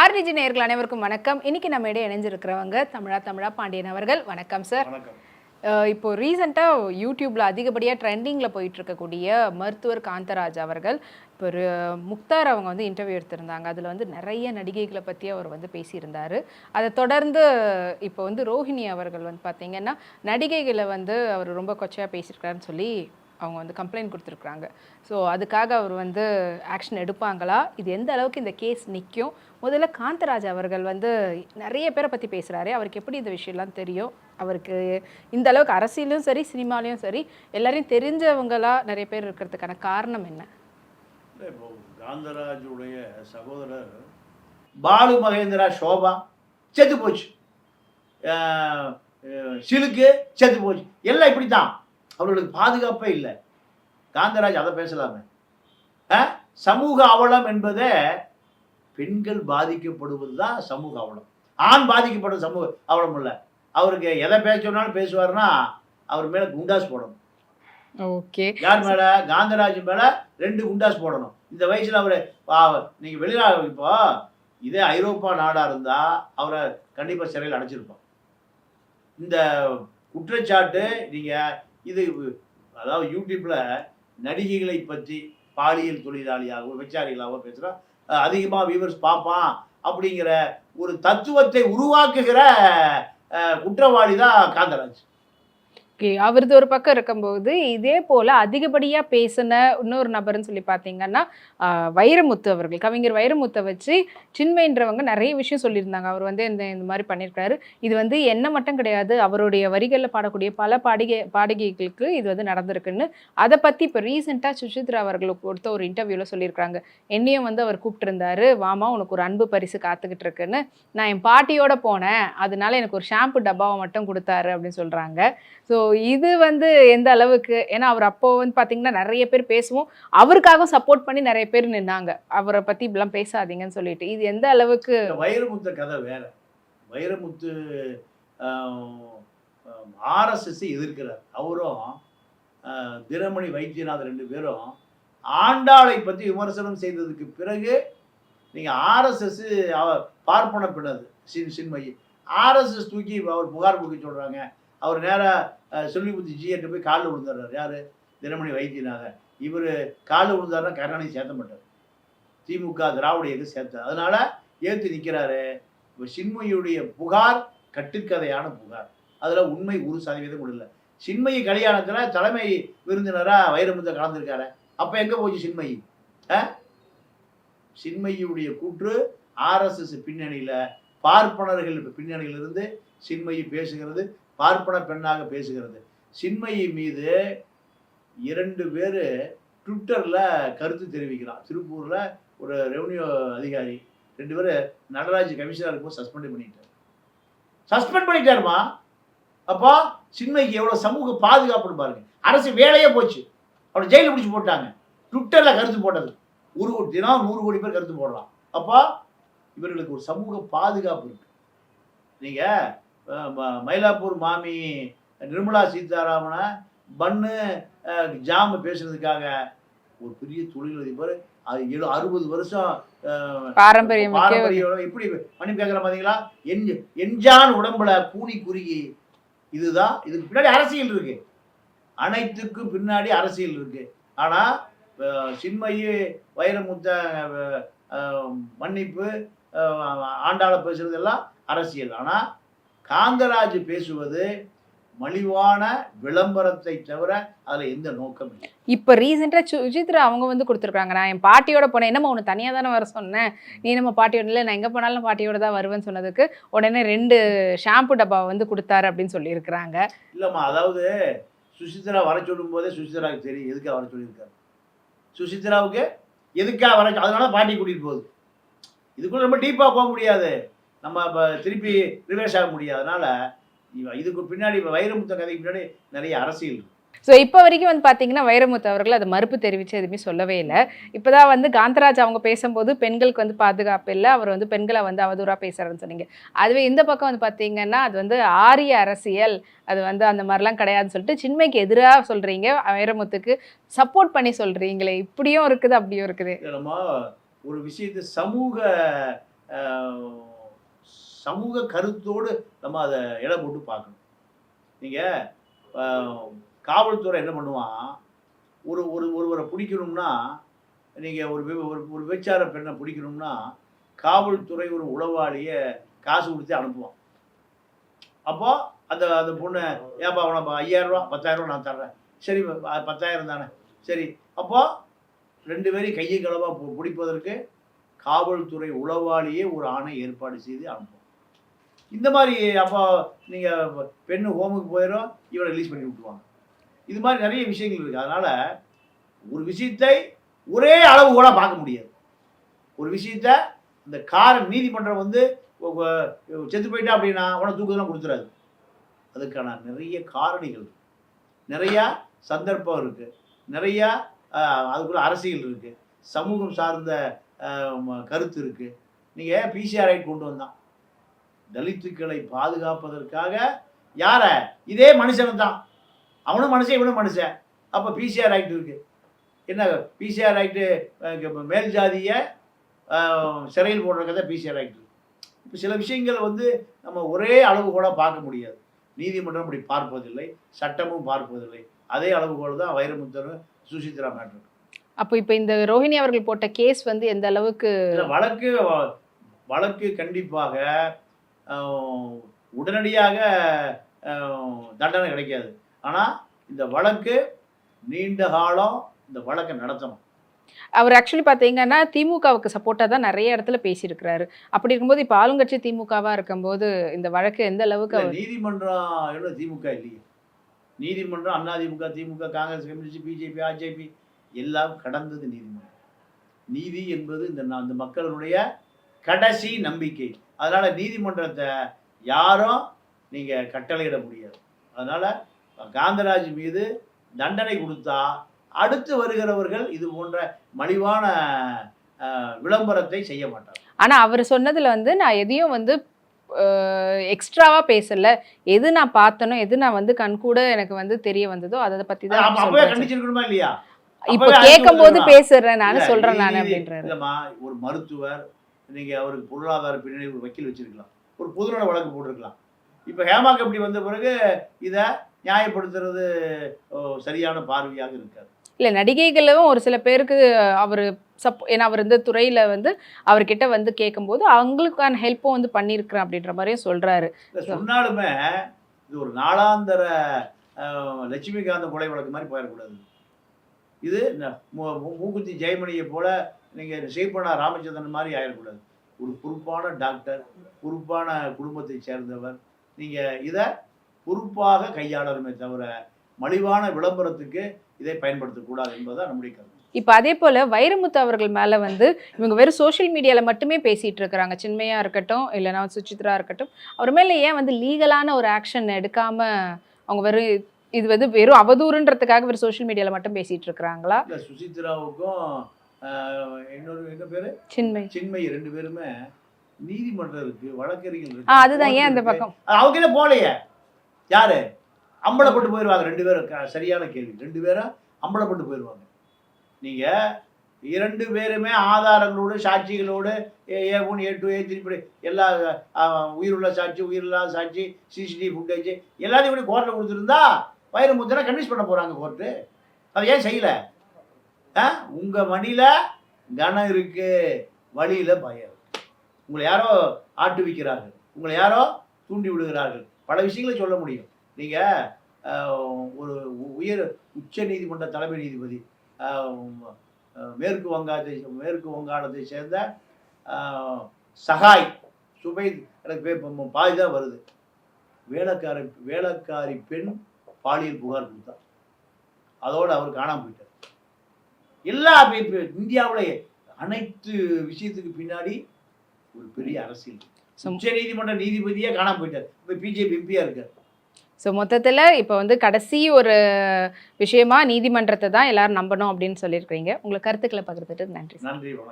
RTG நேயர்கள் அனைவருக்கும் வணக்கம். இன்னைக்கு நம்ம இடையே இணைஞ்சிருக்கிறவங்க தமிழா பாண்டியன் அவர்கள். வணக்கம் சார். இப்போ ரீசெண்டாக யூடியூப்பில் அதிகப்படியாக ட்ரெண்டிங்கில் போயிட்டு இருக்கக்கூடிய மருத்துவர் காந்தராஜ் அவர்கள் இப்போ ஒரு முக்தார் அவங்க வந்து இன்டர்வியூ எடுத்திருந்தாங்க. அதில் வந்து நிறைய நடிகைகளை பற்றி அவர் வந்து பேசியிருந்தார். அதை தொடர்ந்து இப்போ வந்து ரோஹிணி அவர்கள் வந்து பார்த்திங்கன்னா நடிகைகளை வந்து அவர் ரொம்ப கொச்சையாக பேசியிருக்காருன்னு சொல்லி அவங்க வந்து கம்ப்ளைண்ட் கொடுத்துருக்குறாங்க. ஸோ அதுக்காக அவர் வந்து ஆக்ஷன் எடுப்பாங்களா, இது எந்த அளவுக்கு இந்த கேஸ் நிற்கும்? முதல்ல காந்தராஜ் அவர்கள் வந்து நிறைய பேரை பற்றி பேசுகிறாரு. அவருக்கு எப்படி இந்த விஷயம்லாம் தெரியும்? அவருக்கு இந்த அளவுக்கு அரசியலும் சரி சினிமாலையும் சரி எல்லாரையும் தெரிஞ்சவங்களா நிறைய பேர் இருக்கிறதுக்கான காரணம் என்ன? இப்போ காந்தராஜுடைய சகோதரர் பாலு மகேந்திரா சோபா செத்து போச்சு, சிலுக்கு செத்து போச்சு, எல்லாம் இப்படி தான். அவர்களுக்கு பாதுகாப்பே இல்லை. காந்தராஜ் அதை பேசலாமே. சமூக அவலம் என்பதை பெண்கள் பாதிக்கப்படுவது தான் சமூக அவலம். ஆண் பாதிக்கப்படும் சமூக அவலம் இல்லை. அவருக்கு எதை பேச சொன்னாலும் பேசுவார்னா அவர் மேலே குண்டாஸ் போடணும். ஓகே, யார் மேலே? காந்தராஜ் மேலே 2 குண்டாஸ் போடணும். இந்த வயசில் அவர் நீங்கள் வெளிநாடு, இப்போ இதே ஐரோப்பா நாடாக இருந்தால் அவரை கண்டிப்பாக சிறையில் அடைச்சிருப்போம். இந்த குற்றச்சாட்டு நீங்கள் இது அதாவது யூடியூப்பில் நடிகைகளை பற்றி பாலியல் தொழிலாளியாகவோ விபச்சாரிகளாகவோ பேசுகிறா, அதிகமாக வியூவர்ஸ் பார்ப்பான் அப்படிங்கிற ஒரு தத்துவத்தை உருவாக்குகிற குற்றவாளி தான் காந்தராஜ். அவரது ஒரு பக்கம் இருக்கும்போது இதே போல அதிகப்படியாக பேசின இன்னொரு நபர்னு சொல்லி பார்த்தீங்கன்னா வைரமுத்து அவர்கள், கவிஞர் வைரமுத்தை வச்சு சின்மைன்றவங்க நிறைய விஷயம் சொல்லியிருந்தாங்க. அவர் வந்து இந்த மாதிரி பண்ணியிருக்காரு. இது வந்து என்ன மட்டும் கிடையாது, அவருடைய வரிகளில் பாடக்கூடிய பல பாடகிகளுக்கு இது வந்து நடந்திருக்குன்னு அதை பற்றி இப்போ ரீசெண்டாக சுசித்ரா அவர்களுக்கு கொடுத்த ஒரு இன்டர்வியூவில் சொல்லியிருக்காங்க. என்னையும் வந்து அவர் கூப்பிட்டுருந்தாரு, வாமா உனக்கு ஒரு அன்பு பரிசு காத்துக்கிட்டு இருக்குன்னு. நான் என் பாட்டியோட போனேன், அதனால எனக்கு ஒரு ஷாம்பு டப்பாவை மட்டும் கொடுத்தாரு அப்படின்னு சொல்கிறாங்க. ஸோ இது வந்து எந்த அளவுக்கு, ஏன்னா அவர் அப்போ வந்து பார்த்தீங்கன்னா நிறைய பேர் பேசுவோம், அவருக்காக சப்போர்ட் பண்ணி நிறைய பேர் நின்னாங்க அவரை பற்றி இப்படிலாம் பேசாதீங்கன்னு சொல்லிட்டு. இது எந்த அளவுக்கு? வைரமுத்து கதை வேற. வைரமுத்து ஆர்எஸ்எஸ் எதிர்க்கிறார். அவரும் தினமணி வைத்தியநாதன் 2 பேரும் ஆண்டாளை பற்றி விமர்சனம் செய்ததுக்கு பிறகு நீங்கள் ஆர்எஸ்எஸ் பார்ப்பன பின்னது சின்மயி ஆர்எஸ்எஸ் தூக்கி அவர் புகார் கொடுக்க சொல்கிறாங்க. அவர் நேராக சொல்லிபுத்தி ஜிஎட்டு போய் காலில் விழுந்துடுறார். யார்? தினமணி வைத்தியநாதன். இவர் காலில் விழுந்தாருன்னா கருணாநிதி சேர்த்த மாட்டார், திமுக திராவிட இயக்கம் சேர்த்தார். அதனால் ஏற்று நிற்கிறாரு. இப்போ சின்மயியுடைய புகார் கட்டுக்கதையான புகார், அதில் உண்மை 1% கூட இல்லை. சின்மயி கல்யாணத்தில் தலைமை விருந்தினராக வைரமுத்தை கலந்துருக்காரு. அப்போ எங்கே போச்சு சின்மயி? சின்மயியுடைய கூற்று ஆர்எஸ்எஸ் பின்னணியில் பார்ப்பனர்கள் பின்னணியிலிருந்து சின்மயி பேசுகிறது, பார்ப்பன பெண்ணாக பேசுகிறது. சின்மயி மீது 2 பேர் ட்விட்டரில் கருத்து தெரிவிக்கிறான். திருப்பூரில் ஒரு ரெவன்யூ அதிகாரி 2 பேர் நடராஜ் கமிஷனராக இருக்கும்போது சஸ்பெண்ட் பண்ணிட்டாருமா. அப்போ சின்மயிக்கு எவ்வளோ சமூக பாதுகாப்புன்னு பாருங்க. அரசு வேலையே போச்சு, அவனை ஜெயிலில் பிடிச்சி போட்டாங்க. ட்விட்டரில் கருத்து போட்டது தினம் 100 கோடி பேர் கருத்து போடலாம். அப்போ இவர்களுக்கு ஒரு சமூக பாதுகாப்பு இருக்கு. நீங்கள் மயிலாப்பூர் மாமி நிர்மலா சீதாராமனை பண்ணு ஜாம பேசுறதுக்காக ஒரு பெரிய தொழிலதிபர் 60 வருஷம் பாரம்பரியம் எப்படி மன்னிப்பு கேட்குற பார்த்தீங்களா? எஞ்சான் உடம்புல கூனி குறுகி. இதுதான் இதுக்கு பின்னாடி அரசியல் இருக்கு, அனைத்துக்கும் பின்னாடி அரசியல் இருக்கு. ஆனால் சின்மயி வைரமுத்த மன்னிப்பு ஆண்டாள பேசுறது எல்லாம் அரசியல். ஆனால் காந்தராஜ் பேசுவது மலிவான விளம்பரத்தை தவிர அதில் எந்த நோக்கம் இல்லை. இப்போ ரீசெண்டாக சுஜித்ரா அவங்க வந்து கொடுத்துருக்காங்க, நான் என் பாட்டியோட போனேன். என்னம்மா உன்னை தனியாக தானே வர சொன்னேன், நீ நம்ம பாட்டியோட இல்லை, நான் எங்கே போனாலும் பாட்டியோட தான் வருவேன்னு சொன்னதுக்கு உடனே 2 ஷாம்பு டப்பாவை வந்து கொடுத்தாரு அப்படின்னு சொல்லியிருக்கிறாங்க. இல்லைம்மா, அதாவது சுசித்ரா வர சொல்லும் போதே சுசித்ராவுக்கு தெரியும் எதுக்காக வர சொல்லியிருக்காரு. சுசித்ராவுக்கு எதுக்காக வர, அதனால பாட்டி கூட்டிகிட்டு போகுது. இதுக்குள்ள ரொம்ப டீப்பாக போக முடியாது, நம்ம இப்போ திருப்பி ரிவர்ஸ் ஆக முடியாது. அதனால் இதுக்கு பின்னாடி வைரமுத்து கதைக்கு பின்னாடி நிறைய அரசியல் இருக்குது. ஸோ இப்போ வரைக்கும் வந்து பார்த்தீங்கன்னா வைரமுத்து அவர்கள் அதை மறுப்பு தெரிவித்து எதுவுமே சொல்லவே இல்லை. இப்போ தான் வந்து காந்தராஜ் அவங்க பேசும்போது பெண்களுக்கு வந்து பாதுகாப்பு இல்லை, அவர் வந்து பெண்களை வந்து அவதூறாக பேசுகிறாருன்னு சொன்னீங்க. அதுவே இந்த பக்கம் வந்து பார்த்தீங்கன்னா அது வந்து ஆரிய அரசியல், அது வந்து அந்த மாதிரிலாம் கிடையாதுன்னு சொல்லிட்டு சின்மைக்கு எதிராக சொல்கிறீங்க, வைரமுத்துக்கு சப்போர்ட் பண்ணி சொல்கிறீங்களே. இப்படியும் இருக்குது அப்படியும் இருக்குது. நம்ம ஒரு விஷயத்தை சமூக சமூக கருத்தோடு நம்ம அதை இடம் போட்டு பார்க்கணும். நீங்கள் காவல்துறை என்ன பண்ணுவான், ஒருவரை பிடிக்கணும்னா, நீங்கள் ஒரு விபச்சார பெண்ணை பிடிக்கணும்னா காவல்துறை ஒரு உளவாளியை காசு கொடுத்து அனுப்புவான். அப்போ அந்த அந்த பொண்ணு, ஏப்பா உனக்கு 5000 ரூபா 10,000 ரூபா நான் தர்றேன், சரி 10,000 தானே, சரி. அப்போ 2 பேரையும் கையை களவாக பிடிப்பதற்கு காவல்துறை உளவாளியே ஒரு ஆணை ஏற்பாடு செய்து அனுப்புவோம். இந்த மாதிரி அப்போ நீங்கள் பெண்ணு ஹோமுக்கு போயிடும், இவனை ரிலீஸ் பண்ணி விட்டுருவாங்க. இது மாதிரி நிறைய விஷயங்கள் இருக்குது. அதனால் ஒரு விஷயத்தை ஒரே அளவு கூட பார்க்க முடியாது. ஒரு விஷயத்த இந்த நீதிமன்றம் வந்து செத்து போயிட்டா அப்படின்னா உனக்கு தூக்கம்லாம் கொடுத்துறாது. அதுக்கான நிறைய காரணிகள், நிறையா சந்தர்ப்பம் இருக்குது, நிறையா அதுக்குள்ள அரசியல் இருக்குது, சமூகம் சார்ந்த கருத்து இருக்குது. நீங்கள் பிசிஆர் ரைட் கொண்டு வந்தான் தலித்துக்களை பாதுகாப்பதற்காக. யார? இதே மனுஷன் தான், அவனும் மனுஷன் இவனும் மனுஷன். அப்போ பிசிஆர் ரைட் இருக்குது. என்ன பிசிஆர் ரைட்டு? மேல் ஜாதியை சிறையில் போடுறதுக்கு தான் பிசிஆர் ரைட். இப்போ சில விஷயங்கள் வந்து நம்ம ஒரே அளவு கூட பார்க்க முடியாது. நீதிமன்றம் அப்படி பார்ப்பதில்லை, சட்டமும் பார்ப்பதில்லை. அதே அளவுகோல் தான் வைரமுத்தரும் சுசித்ரா மேட்டர். அப்போ இப்போ இந்த ரோஹிணி அவர்கள் போட்ட கேஸ் வந்து எந்த அளவுக்கு வழக்கு கண்டிப்பாக உடனடியாக தண்டனை கிடைக்காது. ஆனால் இந்த வழக்கு நீண்ட காலம் இந்த வழக்கை நடத்தணும். அவர் ஆக்சுவலி பார்த்தீங்கன்னா திமுகவுக்கு சப்போர்ட்டாக தான் நிறைய இடத்துல பேசியிருக்கிறாரு. அப்படி இருக்கும்போது இப்போ ஆளுங்கட்சி திமுகவாக இருக்கும்போது இந்த வழக்கு எந்த அளவுக்கு நீதிமன்றம் திமுக இல்லையே. நீதிமன்றம் அதிமுக, திமுக, காங்கிரஸ், கம்யூனிஸ்ட், பிஜேபி, ஆர்ஜேபி எல்லாம் கடந்தது நீதிமன்றம். நீதி என்பது இந்த மக்களுடைய கடைசி நம்பிக்கை. அதனால் நீதிமன்றத்தை யாரும் நீங்கள் கட்டளையிட முடியாது. அதனால் காந்தராஜ் மீது தண்டனை கொடுத்தா அடுத்து வருகிறவர்கள் இது போன்ற மலிவான விளம்பரத்தை செய்ய மாட்டார். ஆனால் அவர் சொன்னதில் வந்து நான் எதையும் வந்து எக்ஸ்ட்ராவாக பேசல, எது நான் பார்த்தனோ, எது நான் வந்து கண்கூட எனக்கு வந்து தெரிய வந்ததோ அதை பற்றி தான் கண்டிச்சிருக்கணுமா இல்லையா? இப்போ கேட்கும் போது பேசுறேன் நான் சொல்றேன் நான் அப்படின்றாரு. இல்லைம்மா, ஒரு மருத்துவர், நீங்கள் அவருக்கு பொருளாதார பின்னணி ஒரு வக்கீல் வச்சிருக்கலாம், ஒரு பொதுநல வழக்கு போட்டிருக்கலாம். இப்போ ஹேமாக்கு எப்படி வந்த பிறகு இதை நியாயப்படுத்துறது சரியான பார்வையாக இருக்காது. இல்லை, நடிகைகளும் ஒரு சில பேருக்கு அவர் ஏன்னா அவர் இந்த துறையில் வந்து அவர்கிட்ட வந்து கேட்கும்போது அவங்களுக்கான ஹெல்ப்பும் வந்து பண்ணியிருக்கிறேன் அப்படின்ற மாதிரியும் சொல்கிறாரு. சொன்னாலுமே இது ஒரு நாளாந்தர லட்சுமிகாந்தன் கொலை வழக்கு மாதிரி போயிடக்கூடாது. இது மூக்குத்தி ஜெயமணியை போல நீங்கள் ஷேப்பனா ராமச்சந்திரன் மாதிரி ஆயிடக்கூடாது. ஒரு பொறுப்பான டாக்டர், பொறுப்பான குடும்பத்தை சேர்ந்தவர், நீங்கள் இதை பொறுப்பாக கையாளருமே தவிர மலிவான விளம்பரத்துக்கு இதை பயன்படுத்தக்கூடாது என்பதுதான் நம்முடைய கருத்து. இப்போ அதே போல் வைரமுத்து அவர்கள் மேலே வந்து இவங்க வெறும் சோஷியல் மீடியாவில் மட்டுமே பேசிகிட்டு இருக்கிறாங்க. சின்மையாக இருக்கட்டும், இல்லைனா சுசித்ரா இருக்கட்டும், அவர் மேலே ஏன் வந்து லீகலான ஒரு ஆக்ஷன் எடுக்காமல் அவங்க வெறும் இது வந்து வெறும் அவதூறுன்றதுக்காக ஒரு சோஷியல் மீடியாவில் மட்டும் பேசிகிட்டு இருக்கிறாங்களா? இல்லை, சுசித்ராவுக்கும் இன்னொரு என்ன பேர் சின்மை 2 பேருமே நீதிமன்றம் இருக்கு, வழக்கறிஞர் இருக்கு. அதுதான் ஏன் அந்த பக்கம் அவங்க போலையே யாரு அம்பலப்பட்டு போயிடுவாங்க. 2 பேரும் சரியான கேள்வி. 2 பேரும் அம்பலப்பட்டு போயிடுவாங்க. நீங்கள் 2 பேருமே ஆதாரங்களோடு சாட்சிகளோடு A1 A2 A3 இப்படி எல்லா உயிருள்ள சாட்சி, உயிரில்லாத சாட்சி, சிசிடிவி ஃபுட்டேஜ் எல்லாத்தையும் இப்படி கோர்ட்டில் கொடுத்துருந்தா வைரமுத்தனை கன்வின்ஸ் பண்ண போகிறாங்க கோர்ட்டு. அதை ஏன் செய்யலை? உங்கள் மணியில் கனம் இருக்குது, வழியில் பயம். உங்களை யாரோ ஆட்டுவிக்கிறார்கள், உங்களை யாரோ தூண்டி விடுகிறார்கள். பல விஷயங்களை சொல்ல முடியும். நீங்கள் ஒரு உச்ச நீதிமன்ற தலைமை நீதிபதி, மேற்கு வங்காளத்தை சேர்ந்த சகாய் சுபைத், எனக்கு பாதி தான் வருது, வேலைக்காரி பெண் பாலியல் புகார் கொடுத்தா, அதோடு அவர் காணாமல் போயிட்டார். எல்லா இந்தியாவில் அனைத்து விஷயத்துக்கு பின்னாடி ஒரு பெரிய அரசியல். உச்ச நீதிமன்ற நீதிபதியே காணாமல் போயிட்டார். இப்போ பிஜேபி எம்பியாக இருக்கார். ஸோ மொத்தத்தில் இப்போ வந்து கடைசி ஒரு விஷயமா நீதிமன்றத்தை தான் எல்லாரும் நம்பணும் அப்படின்னு சொல்லியிருக்கீங்க. உங்களுக்கு கருத்துக்களை பகிர்ந்துட்டு நன்றி. நன்றி, வணக்கம்.